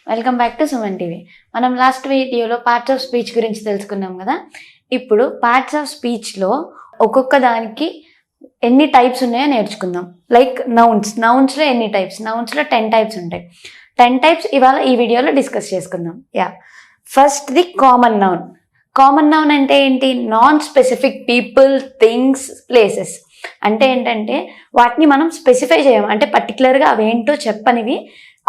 Welcome back to Suman TV. మనం last వీడియోలో parts of speech గురించి తెలుసుకున్నాం కదా. ఇప్పుడు పార్ట్స్ ఆఫ్ స్పీచ్లో ఒక్కొక్క దానికి ఎన్ని టైప్స్ ఉన్నాయో నేర్చుకుందాం. లైక్ నౌన్స్లో ఎన్ని టైప్స్, నౌన్స్లో 10 టైప్స్ ఉంటాయి. 10 టైప్స్ ఇవాళ ఈ వీడియోలో డిస్కస్ చేసుకుందాం. First the common noun. Common noun అంటే ఏంటి? Non specific people, things, places. అంటే ఏంటంటే వాటిని మనం స్పెసిఫై చేయము, అంటే పర్టికులర్గా అవేంటో చెప్పనివి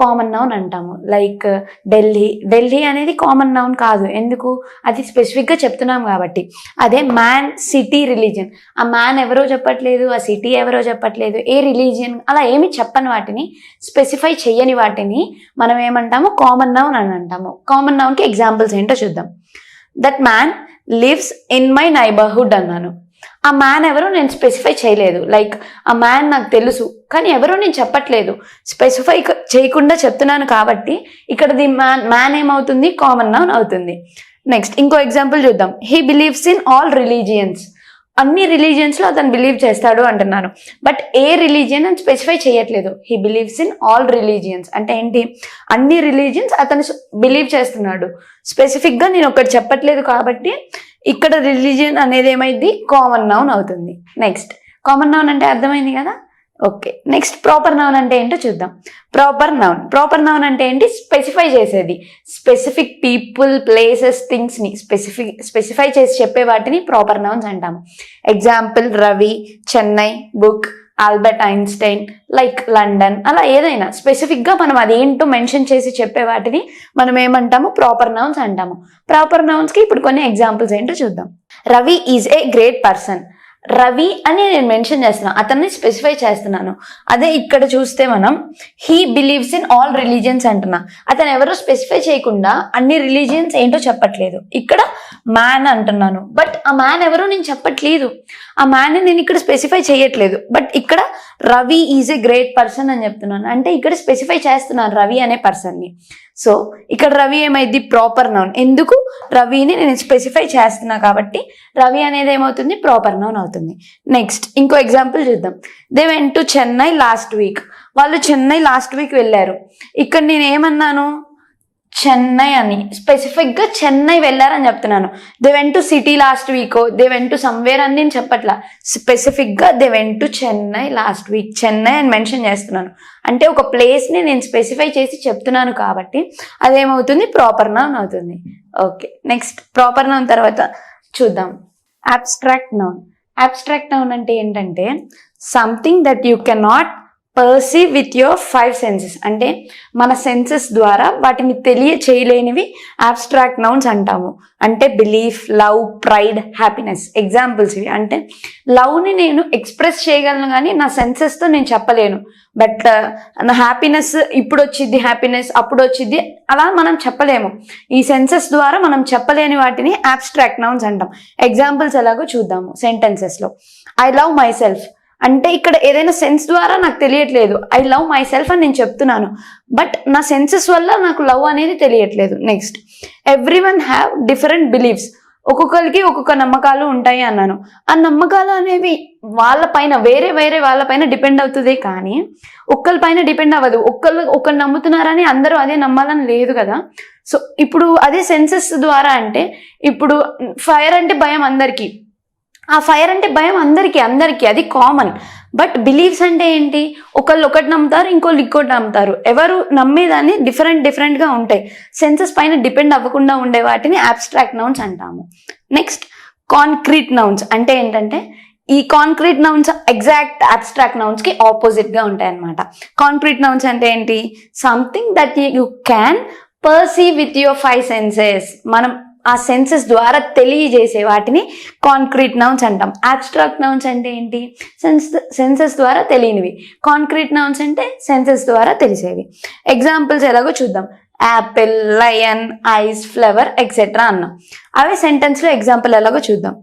కామన్ నౌన్ అంటాము. లైక్ ఢిల్లీ అనేది కామన్ నౌన్ కాదు. ఎందుకు? అది స్పెసిఫిక్గా చెప్తున్నాం కాబట్టి. అదే మ్యాన్, సిటీ, రిలీజియన్. ఆ మ్యాన్ ఎవరో చెప్పట్లేదు, ఆ సిటీ ఎవరో చెప్పట్లేదు, ఏ రిలీజియన్ అలా ఏమి చెప్పని వాటిని, స్పెసిఫై చెయ్యని వాటిని మనం ఏమంటాము? కామన్ నౌన్ అని అంటాము. కామన్ నౌన్కి ఎగ్జాంపుల్స్ ఏంటో చూద్దాం. That man lives in my neighbourhood అన్నాను. ఆ మ్యాన్ ఎవరో నేను స్పెసిఫై చేయలేదు. లైక్ ఆ మ్యాన్ నాకు తెలుసు కానీ ఎవరో నేను చెప్పట్లేదు, స్పెసిఫై చేయకుండా చెప్తున్నాను కాబట్టి ఇక్కడ ది మ్యాన్ ఏమవుతుంది? కామన్ నౌన్ అవుతుంది. నెక్స్ట్ ఇంకో ఎగ్జాంపుల్ చూద్దాం. He believes in all religions. అన్ని రిలీజియన్స్లో అతను బిలీవ్ చేస్తాడు అంటున్నాను, బట్ ఏ రిలీజియన్ అని స్పెసిఫై చేయట్లేదు. He believes in all religions అంటే ఏంటి? అన్ని రిలీజియన్స్ అతను బిలీవ్ చేస్తున్నాడు. స్పెసిఫిక్గా నేను ఒకటి చెప్పట్లేదు కాబట్టి ఇక్కడ రిలీజియన్ అనేది ఏమైంది? కామన్ నౌన్ అవుతుంది. నెక్స్ట్ కామన్ నౌన్ అంటే అర్థమైంది కదా. ఓకే, నెక్స్ట్ ప్రాపర్ నౌన్ అంటే ఏంటో చూద్దాం. ప్రాపర్ నౌన్ అంటే ఏంటి? స్పెసిఫై చేసేది. స్పెసిఫిక్ పీపుల్, ప్లేసెస్, థింగ్స్ని స్పెసిఫై చేసి చెప్పే వాటిని ప్రాపర్ నౌన్స్ అంటాము. Example Ravi, Chennai, book, Albert Einstein, like London, అలా ఏదైనా స్పెసిఫిక్గా మనం అదేంటో మెన్షన్ చేసి చెప్పే వాటిని మనం ఏమంటాము? ప్రాపర్ నౌన్స్ అంటాము. ప్రాపర్ నౌన్స్కి ఇప్పుడు కొన్ని ఎగ్జాంపుల్స్ ఏంటో చూద్దాం. Ravi is a great person. Ravi అని నేను మెన్షన్ చేస్తున్నాను, అతన్ని స్పెసిఫై చేస్తున్నాను. అదే ఇక్కడ చూస్తే మనం he believes in all religions అంటున్నా. అతను ఎవరో స్పెసిఫై చేయకుండా అన్ని రిలీజియన్స్ ఏంటో చెప్పట్లేదు. ఇక్కడ మ్యాన్ అంటున్నాను, బట్ ఆ మ్యాన్ ఎవరో నేను చెప్పట్లేదు. ఆ మ్యాన్ నేను ఇక్కడ స్పెసిఫై చేయట్లేదు, బట్ ఇక్కడ Ravi is a great person అని చెప్తున్నాను. అంటే ఇక్కడ స్పెసిఫై చేస్తున్నాను రవి అనే పర్సన్ని. సో ఇక్కడ రవి ఏమైంది? Proper noun. ఎందుకు? రవిని నేను స్పెసిఫై చేస్తున్నా కాబట్టి రవి అనేది ఏమవుతుంది? ప్రాపర్ నౌన్ అవుతుంది. నెక్స్ట్ ఇంకో ఎగ్జాంపుల్ చూద్దాం. They went to Chennai last week. వాళ్ళు చెన్నై లాస్ట్ వీక్ వెళ్ళారు. ఇక్కడ నేను ఏమన్నాను? చెన్నై అని స్పెసిఫిక్గా చెన్నై వెళ్ళారని చెప్తున్నాను. They went to city last week, they went to somewhere అని నేను చెప్పట్లా. స్పెసిఫిక్గా they went to Chennai last week, Chennai అని మెన్షన్ చేస్తున్నాను. అంటే ఒక ప్లేస్ని నేను స్పెసిఫై చేసి చెప్తున్నాను కాబట్టి అదేమవుతుంది? ప్రాపర్ నౌన్ అవుతుంది. ఓకే, నెక్స్ట్ ప్రాపర్ నౌన్ తర్వాత చూద్దాం అబ్స్ట్రాక్ట్ నౌన్. అబ్స్ట్రాక్ట్ నౌన్ అంటే ఏంటంటే something that you cannot perceive with your 5 senses. అంటే మన సెన్సెస్ ద్వారా వాటిని తెలియచేయలేనివి అబ్స్ట్రాక్ట్ నౌన్స్ అంటాము. అంటే belief, love, pride, happiness examples ఇవి. అంటే లవ్ని నేను ఎక్స్ప్రెస్ చేయగలను కానీ నా సెన్సెస్తో నేను చెప్పలేను. బట్ నా హ్యాపీనెస్ ఇప్పుడు వచ్చింది, హ్యాపీనెస్ అప్పుడు వచ్చింది, అలా మనం చెప్పలేము. ఈ సెన్సెస్ ద్వారా మనం చెప్పలేని వాటిని అబ్స్ట్రాక్ట్ నౌన్స్ అంటాం. ఎగ్జాంపుల్స్ ఎలాగో చూద్దాము సెంటెన్సెస్లో. ఐ లవ్ మై సెల్ఫ్ అంటే ఇక్కడ ఏదైనా సెన్స్ ద్వారా నాకు తెలియట్లేదు. ఐ లవ్ మై సెల్ఫ్ అని నేను చెప్తున్నాను, బట్ నా సెన్సెస్ వల్ల నాకు లవ్ అనేది తెలియట్లేదు. Next every one have different beliefs. ఒక్కొక్కరికి ఒక్కొక్క నమ్మకాలు ఉంటాయి అన్నాను. ఆ నమ్మకాలు అనేవి వాళ్ళపైన వేరే వాళ్ళపైన డిపెండ్ అవుతుంది కానీ ఒక్కరిపైన డిపెండ్ అవ్వదు. ఒకరు నమ్ముతున్నారని అందరూ అదే నమ్మాలని లేదు కదా. సో ఇప్పుడు అదే సెన్సెస్ ద్వారా అంటే ఇప్పుడు ఫైర్ అంటే భయం అందరికీ, ఆ ఫైర్ అంటే భయం అందరికీ అది కామన్. బట్ బిలీఫ్స్ అంటే ఏంటి? ఒకళ్ళు ఒకటి నమ్ముతారు, ఇంకోళ్ళు ఇంకోటి నమ్ముతారు. ఎవరు నమ్మేదాన్ని డిఫరెంట్గా ఉంటాయి. సెన్సెస్ పైన డిపెండ్ అవ్వకుండా ఉండే వాటిని అబ్స్ట్రాక్ట్ నౌన్స్ అంటాము. నెక్స్ట్ కాంక్రీట్ నౌన్స్ అంటే ఏంటంటే ఈ కాంక్రీట్ నౌన్స్ ఎగ్జాక్ట్ అబ్స్ట్రాక్ట్ నౌన్స్కి ఆపోజిట్గా ఉంటాయి అన్నమాట. కాంక్రీట్ నౌన్స్ అంటే ఏంటి? Something that you can perceive with your 5 senses. మనం ఆ సెన్సెస్ ద్వారా తెలియజేసే వాటిని కాంక్రీట్ నౌన్స్ అంటాం. అబ్స్ట్రాక్ట్ నౌన్స్ అంటే ఏంటి? సెన్సెస్ ద్వారా తెలియనివి. కాంక్రీట్ నౌన్స్ అంటే సెన్సెస్ ద్వారా తెలిసేవి. ఎగ్జాంపుల్స్ ఎలాగో చూద్దాం. Apple, lion, ice, flower etcetera అన్నాం. అవే సెంటెన్స్లో ఎగ్జాంపుల్ ఎలాగో చూద్దాం.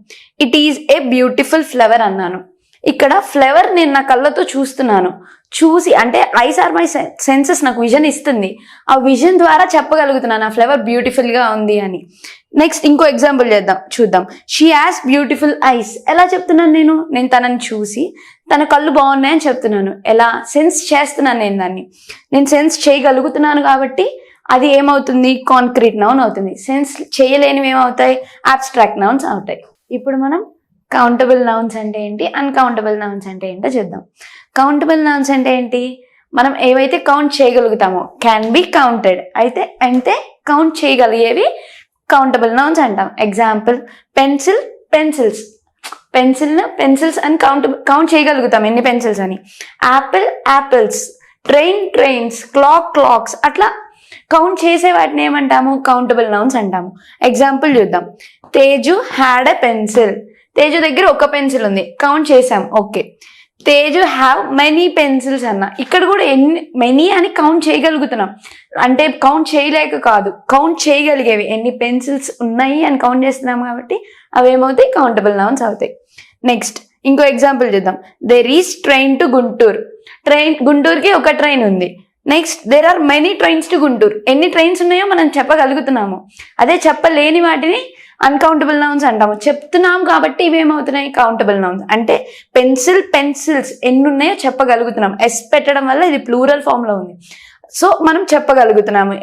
It is a beautiful flower అన్నాను. ఇక్కడ ఫ్లవర్ నేను నా కళ్ళతో చూస్తున్నాను. చూసి అంటే ఐస్ ఆర్ మై సెన్సెస్ నాకు విజన్ ఇస్తుంది. ఆ విజన్ ద్వారా చెప్పగలుగుతున్నాను ఆ ఫ్లవర్ బ్యూటిఫుల్గా ఉంది అని. నెక్స్ట్ ఇంకో ఎగ్జాంపుల్ చూద్దాం. She has beautiful eyes. ఎలా చెప్తున్నాను? నేను తనని చూసి తన కళ్ళు బాగున్నాయని చెప్తున్నాను. ఎలా? సెన్స్ చేస్తున్నాను నేను దాన్ని. నేను సెన్స్ చేయగలుగుతున్నాను కాబట్టి అది ఏమవుతుంది, కాంక్రీట్ నౌన్ అవుతుంది. సెన్స్ చేయలేనివి ఏమవుతాయి, అబ్స్ట్రాక్ట్ నౌన్స్ అవుతాయి. ఇప్పుడు మనం కౌంటబుల్ నౌన్స్ అంటే ఏంటి, అన్కౌంటబుల్ నౌన్స్ అంటే ఏంటో చూద్దాం. కౌంటబుల్ నౌన్స్ అంటే ఏంటి, మనం ఏవైతే కౌంట్ చేయగలుగుతామో క్యాన్ బి కౌంటెడ్, అయితే కౌంట్ చేయగలిగేవి కౌంటబుల్ నౌన్స్ అంటాం. Example pencil, pencils. పెన్సిల్స్ అని కౌంట్ చేయగలుగుతాం ఎన్ని పెన్సిల్స్ అని. Apple, apples. Train, trains. Clocks. అట్లా కౌంట్ చేసే వాటిని ఏమంటాము, కౌంటబుల్ నౌన్స్ అంటాము. ఎగ్జాంపుల్ చూద్దాం. Teju had a pencil. Teju దగ్గర ఒక పెన్సిల్ ఉంది, కౌంట్ చేసాం, okay. Teju have many pencils అన్న, ఇక్కడ కూడా మెనీ అని కౌంట్ చేయగలుగుతున్నాం, అంటే కౌంట్ చేయలేక కాదు, కౌంట్ చేయగలిగేవి ఎన్ని పెన్సిల్స్ ఉన్నాయి అని కౌంట్ చేస్తున్నాం కాబట్టి అవి ఏమవుతాయి, కౌంటబుల్ నౌన్స్ అవుతాయి. నెక్స్ట్ ఇంకో ఎగ్జాంపుల్ చూద్దాం. There is train to Guntur. గుంటూరుకి ఒక ట్రైన్ ఉంది. Next there are many trains to Guntur. ఎన్ని ట్రైన్స్ ఉన్నాయో మనం చెప్పగలుగుతున్నాము. అదే చెప్పలేని వాటిని అన్కౌంటబుల్ నౌన్స్ అంటాము. చెప్తున్నాం కాబట్టి ఇవి ఏమవుతున్నాయి, కౌంటబుల్ నౌన్స్. అంటే పెన్సిల్స్ ఎన్ని ఉన్నాయో చెప్పగలుగుతున్నాం. ఎస్ పెట్టడం వల్ల ఇది ప్లూరల్ ఫామ్ లో ఉంది, సో మనం చెప్పగలుగుతున్నాము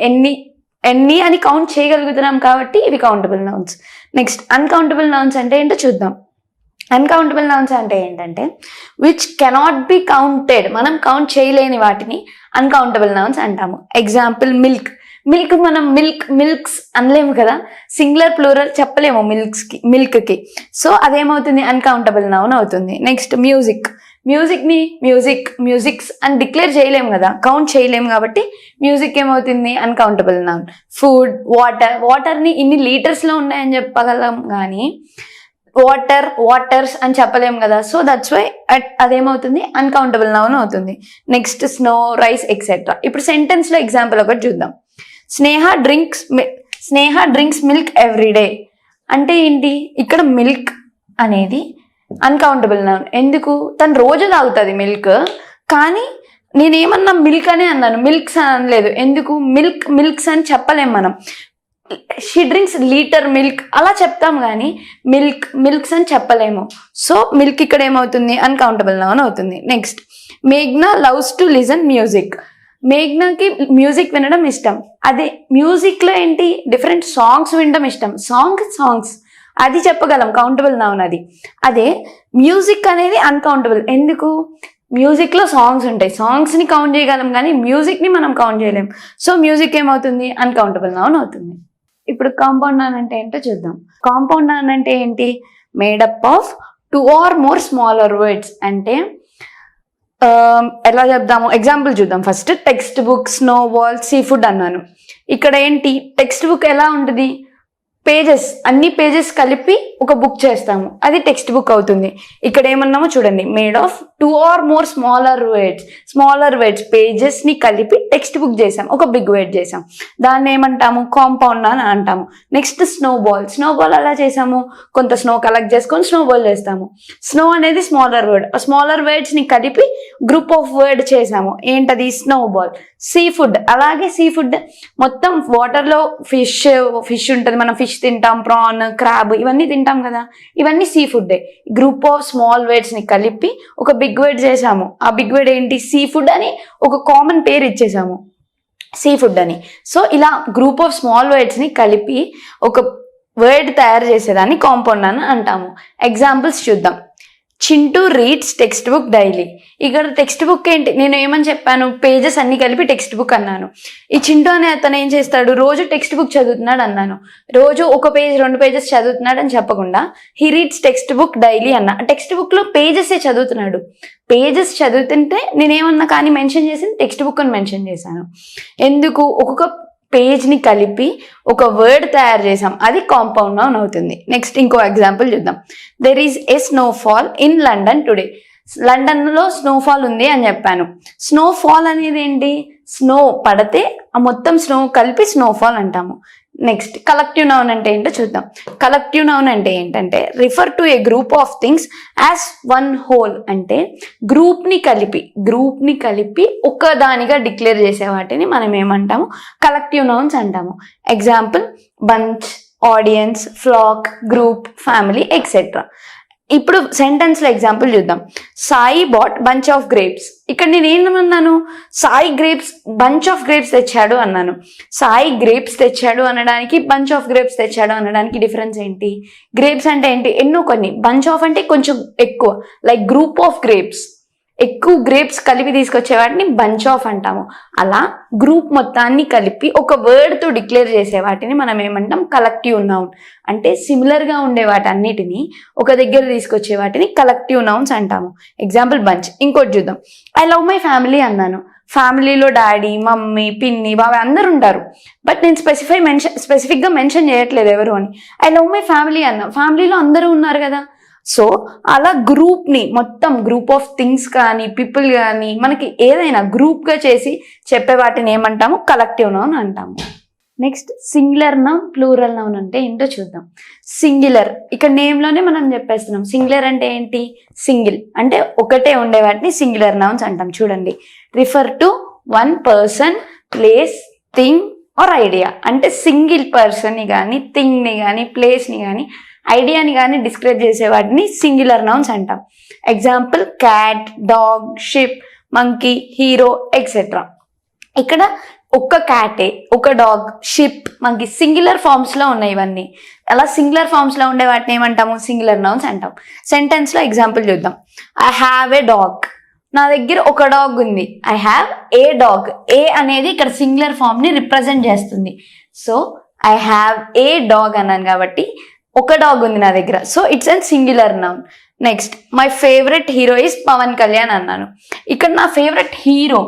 ఎన్ని అని కౌంట్ చేయగలుగుతున్నాం కాబట్టి ఇవి countable nouns. Next uncountable nouns అంటే ఏంటో చూద్దాం. అన్కౌంటబుల్ నౌన్స్ అంటే ఏంటంటే విచ్ కెనాట్ బి కౌంటెడ్, మనం కౌంట్ చేయలేని వాటిని అన్కౌంటబుల్ నౌన్స్ అంటాము. ఎగ్జాంపుల్ మిల్క్ మనం మిల్క్స్ అనలేము కదా, సింగులర్ ప్లూరల్ చెప్పలేము మిల్క్కి, సో అదేమవుతుంది, అన్కౌంటబుల్ నౌన్ అవుతుంది. నెక్స్ట్ మ్యూజిక్స్ అని డిక్లేర్ చేయలేము కదా, కౌంట్ చేయలేము కాబట్టి మ్యూజిక్ ఏమవుతుంది, అన్కౌంటబుల్ నౌన్. ఫుడ్, వాటర్ని ఇన్ని లీటర్స్లో ఉన్నాయని చెప్పగలం కానీ వాటర్స్ అని చెప్పలేము కదా, సో దట్స్ వై అదేమవుతుంది, అన్కౌంటబుల్ నౌన్ అవుతుంది. Next snow, rice etcetera. ఇప్పుడు సెంటెన్స్ లో ఎగ్జాంపుల్ ఒకటి చూద్దాం. స్నేహ డ్రింక్స్ మిల్క్ ఎవ్రీడే అంటే ఏంటి, ఇక్కడ మిల్క్ అనేది అన్కౌంటబుల్ నౌన్. ఎందుకు, తను రోజు తాగుతుంది మిల్క్, కానీ నేనేమన్నా మిల్క్ అనే అన్నాను, మిల్క్స్ అని అనలేదు. ఎందుకు, మిల్క్స్ అని చెప్పలేం మనం. షీ డ్రింక్స్ లీటర్ మిల్క్ అలా చెప్తాం కానీ మిల్క్స్ అని చెప్పలేము, సో మిల్క్ ఇక్కడ ఏమవుతుంది, అన్కౌంటబుల్ నౌన్ అవుతుంది. నెక్స్ట్ మేఘ్నా లవ్స్ టు లిజన్ మ్యూజిక్. మేఘ్నాకి మ్యూజిక్ వినడం ఇష్టం. అదే మ్యూజిక్ లో ఏంటి, డిఫరెంట్ సాంగ్స్ వినడం ఇష్టం. సాంగ్స్ అది చెప్పగలం, కౌంటబుల్ నౌన్ అది. అదే మ్యూజిక్ అనేది అన్కౌంటబుల్. ఎందుకు, మ్యూజిక్ లో సాంగ్స్ ఉంటాయి, సాంగ్స్ ని కౌంట్ చేయగలం కానీ మ్యూజిక్ ని మనం కౌంట్ చేయలేం, సో మ్యూజిక్ ఏమవుతుంది, అన్కౌంటబుల్ నౌన్ అవుతుంది. ఇప్పుడు కాంపౌండ్ నౌన్ అంటే ఏంటో చూద్దాం. కాంపౌండ్ నౌన్ అంటే ఏంటి, made up of 2 or more smaller words. అంటే ఎలా చెప్దాము, ఎగ్జాంపుల్ చూద్దాం. First text book, snow ball, sea food అన్నాను. ఇక్కడ ఏంటి, టెక్స్ట్ బుక్ ఎలా ఉంటుంది, అన్ని పేజెస్ కలిపి ఒక బుక్ చేస్తాము, అది టెక్స్ట్ బుక్ అవుతుంది. ఇక్కడ ఏమన్నామో చూడండి, made of 2 or more smaller words pages ని కలిపి టెక్స్ట్ బుక్ చేసాం, ఒక బిగ్ వర్డ్ చేసాం, దాన్ని ఏమంటాము, కాంపౌండ్ అని అంటాము. నెక్స్ట్ స్నో బాల్ ఎలా చేసాము, కొంత స్నో కలెక్ట్ చేసుకొని స్నో బాల్ చేస్తాము. స్నో అనేది స్మాలర్ వర్డ్, ఆ స్మాలర్ వర్డ్స్ ని కలిపి గ్రూప్ ఆఫ్ వర్డ్ చేసాము, ఏంటది, స్నో బాల్. సీ ఫుడ్, అలాగే సీ ఫుడ్ మొత్తం వాటర్ లో ఫిష్ ఉంటుంది, మనం ఫిష్ తింటాం, ప్రాన్, క్రాబ్ ఇవన్నీ తింటాం కదా, ఇవన్నీ sea food. Group of small words ని కలిపి ఒక బిగ్ వర్డ్ చేసాము, ఆ బిగ్ వర్డ్ ఏంటి, సీ ఫుడ్ అని ఒక కామన్ పేరు ఇచ్చేసాము, సీ ఫుడ్ అని. సో ఇలా గ్రూప్ ఆఫ్ స్మాల్ వర్డ్స్ ని కలిపి ఒక వర్డ్ తయారు చేసేదాన్ని కాంపౌండ్ అని అంటాము. ఎగ్జాంపుల్స్ చూద్దాం. Chintu reads textbook daily. ఇక్కడ టెక్స్ట్ బుక్ ఏంటి, నేను ఏమని చెప్పాను, పేజెస్ అన్ని కలిపి టెక్స్ట్ బుక్ అన్నాను. ఈ చింటూ అనే అతను ఏం చేస్తాడు, రోజు టెక్స్ట్ బుక్ చదువుతున్నాడు అన్నాను. రోజు 1 పేజ్ 2 పేజెస్ చదువుతున్నాడు అని చెప్పకుండా he reads textbook daily అన్నా. టెక్స్ట్ బుక్ లో పేజెస్ చదువుతున్నాడు, పేజెస్ చదువుతుంటే నేనేమన్నా కానీ మెన్షన్ చేసి టెక్స్ట్ బుక్ అని మెన్షన్ చేశాను. ఎందుకు, ఒక్కొక్క పేజ్ ని కలిపి ఒక వర్డ్ తయారు చేసాం, అది కాంపౌండ్ నౌన్ అవుతుంది. నెక్స్ట్ ఇంకో ఎగ్జాంపుల్ చూద్దాం. There is a snowfall in London today. London లో స్నోఫాల్ ఉంది అని చెప్పాను. స్నోఫాల్ అనేది ఏంటి, స్నో పడితే ఆ మొత్తం స్నో కలిపి స్నోఫాల్ అంటాము. నెక్స్ట్ కలెక్టివ్ నౌన్ అంటే ఏంటో చూద్దాం. కలెక్టివ్ నౌన్ అంటే ఏంటంటే refer to a group of things as one whole. అంటే గ్రూప్ ని కలిపి ఒక దానిగా డిక్లేర్ చేసే వాటిని మనం ఏమంటాము, కలెక్టివ్ నౌన్స్ అంటాము. Example bunch, audience, flock, group, family etcetera. ఇప్పుడు సెంటెన్స్లో ఎగ్జాంపుల్ చూద్దాం. Sai bought bunch of grapes. ఇక్కడ నేను ఏమన్నాను? Sai grapes bunch of grapes తెచ్చాడు అన్నాను. సాయి గ్రేప్స్ తెచ్చాడు అనడానికి బంచ్ ఆఫ్ గ్రేప్స్ తెచ్చాడు అనడానికి డిఫరెన్స్ ఏంటి? గ్రేప్స్ అంటే ఏంటి? ఎన్నో కొన్ని. బంచ్ ఆఫ్ అంటే కొంచెం ఎక్కువ, లైక్ గ్రూప్ ఆఫ్ గ్రేప్స్. ఎక్కువ గ్రేప్స్ కలిపి తీసుకొచ్చే వాటిని బంచ్ ఆఫ్ అంటాము. అలా గ్రూప్ మొత్తాన్ని కలిపి ఒక వర్డ్తో డిక్లేర్ చేసే వాటిని మనం ఏమంటాం? Collective noun. అంటే సిమిలర్గా ఉండే వాటన్నిటిని ఒక దగ్గర తీసుకొచ్చే వాటిని కలెక్టివ్ నౌన్స్ అంటాము. Example bunch. ఇంకోటి చూద్దాం. ఐ లవ్ మై ఫ్యామిలీ అన్నాను. ఫ్యామిలీలో డాడీ, మమ్మీ, పిన్ని, బాబాయ్ అందరు ఉంటారు. బట్ నేను స్పెసిఫిక్గా మెన్షన్ చేయట్లేదు ఎవరు అని. ఐ లవ్ మై ఫ్యామిలీ అన్నా. ఫ్యామిలీలో అందరూ ఉన్నారు కదా. సో అలా గ్రూప్ని మొత్తం గ్రూప్ ఆఫ్ థింగ్స్ కానీ పీపుల్ కానీ మనకి ఏదైనా గ్రూప్గా చేసి చెప్పే వాటిని ఏమంటాము? కలెక్టివ్ నౌన్ అంటాము. Next singular noun, plural noun అంటే ఏంటో చూద్దాం. సింగులర్, ఇక్కడ నేమ్లోనే మనం చెప్పేస్తున్నాం. సింగులర్ అంటే ఏంటి? సింగిల్ అంటే ఒకటే ఉండే వాటిని సింగులర్ నౌన్స్ అంటాం. చూడండి, refer to one person, place, thing or idea. అంటే సింగిల్ పర్సన్ని కానీ, థింగ్ని కానీ, ప్లేస్ని కానీ, ఐడియాని కానీ డిస్క్రైబ్ చేసే వాటిని సింగులర్ నౌన్స్ అంటాం. Example cat, dog, ship, monkey, hero etcetera. ఇక్కడ ఒక్క క్యాటే, ఒక డాగ్, షిప్, మంకీ సింగులర్ ఫార్మ్స్లో ఉన్నాయి ఇవన్నీ. అలా సింగులర్ ఫార్మ్స్లో ఉండే వాటిని ఏమంటాము? సింగులర్ నౌన్స్ అంటాం. సెంటెన్స్లో ఎగ్జాంపుల్ చూద్దాం. I have a dog. నా దగ్గర ఒక డాగ్ ఉంది. I have a dog. A అనేది ఇక్కడ సింగులర్ ఫామ్ని రిప్రజెంట్ చేస్తుంది. So I have a dog అన్నాను కాబట్టి ఒక డాగ్ ఉంది నా దగ్గర. So it's and singular noun. Next, my favourite hero is Pavan Kalyan అన్నాను. ఇక్కడ నా ఫేవరెట్ హీరో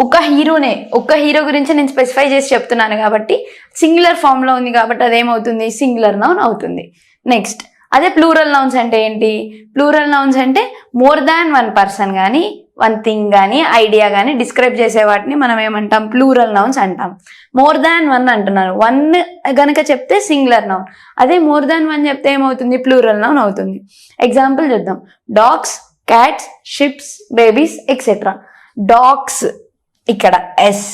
ఒక హీరోనే. ఒక హీరో గురించి నేను స్పెసిఫై చేసి చెప్తున్నాను కాబట్టి సింగులర్ ఫామ్లో ఉంది కాబట్టి అదేమవుతుంది? సింగులర్ నౌన్ అవుతుంది. నెక్స్ట్, అదే ప్లూరల్ నౌన్స్ అంటే ఏంటి? ప్లూరల్ నౌన్స్ అంటే మోర్ దాన్ వన్ పర్సన్ కానీ, వన్ థింగ్ కానీ, ఐడియా కానీ డిస్క్రైబ్ చేసే వాటిని మనం ఏమంటాం? ప్లూరల్ నౌన్స్ అంటాం. మోర్ దాన్ వన్ అంటున్నాను. వన్ గనక చెప్తే సింగులర్ నౌన్, అదే మోర్ దాన్ వన్ చెప్తే ఏమవుతుంది? ప్లూరల్ నౌన్ అవుతుంది. ఎగ్జాంపుల్ చూద్దాం. Dogs, cats, ships, babies etcetera. Dogs ఇక్కడ S,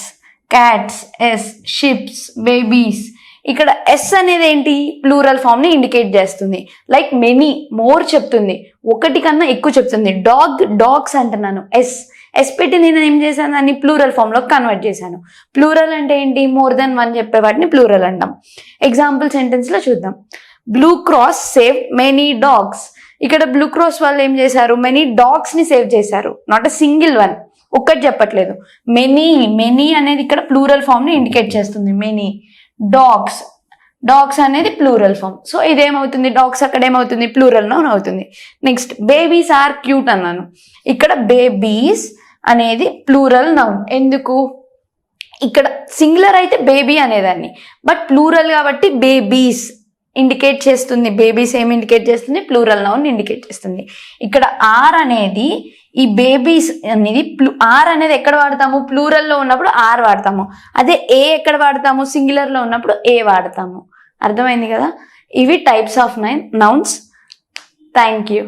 cats S, ships, babies. ఇక్కడ ఎస్ అనేది ఏంటి? ప్లూరల్ ఫామ్ ని ఇండికేట్ చేస్తుంది. లైక్ మెనీ, మోర్ చెప్తుంది, ఒకటి కన్నా ఎక్కువ చెప్తుంది. డాగ్, డాగ్స్ అంటున్నాను. ఎస్ పెట్టి నేను ఏం చేశాను? దాన్ని ప్లూరల్ ఫామ్ లో కన్వర్ట్ చేశాను. ప్లూరల్ అంటే ఏంటి? మోర్ దెన్ వన్ చెప్పే వాటిని ప్లూరల్ అంటాం. ఎగ్జాంపుల్ సెంటెన్స్ లో చూద్దాం. Blue cross save many dogs. ఇక్కడ బ్లూ క్రాస్ వాళ్ళు ఏం చేశారు? మెనీ డాగ్స్ ని సేవ్ చేశారు. నాట్ అ సింగిల్ వన్, ఒక్కటి చెప్పట్లేదు. మెనీ అనేది ఇక్కడ ప్లూరల్ ఫామ్ ని ఇండికేట్ చేస్తుంది. మెనీ డాగ్స్ అనేది ప్లూరల్ ఫామ్. సో ఇదేమవుతుంది? డాగ్స్ అక్కడ ఏమవుతుంది? ప్లూరల్ నౌన్ అవుతుంది. నెక్స్ట్, బేబీస్ ఆర్ క్యూట్ అన్నాను. ఇక్కడ బేబీస్ అనేది ప్లూరల్ నౌన్. ఎందుకు? ఇక్కడ సింగులర్ అయితే బేబీ అనేదాన్ని, బట్ ప్లూరల్ కాబట్టి బేబీస్ ఇండికేట్ చేస్తుంది. బేబీస్ ఏమి ఇండికేట్ చేస్తుంది? ప్లూరల్ నౌన్ ఇండికేట్ చేస్తుంది. ఇక్కడ ఆర్ అనేది, ఈ బేబీస్ అనేది ఆర్ అనేది ఎక్కడ వాడతాము? ప్లూరల్లో ఉన్నప్పుడు ఆర్ వాడతాము. అదే ఏ ఎక్కడ వాడతాము? సింగులర్లో ఉన్నప్పుడు ఏ వాడతాము. అర్థమైంది కదా? ఇవి types of nouns. Thank you.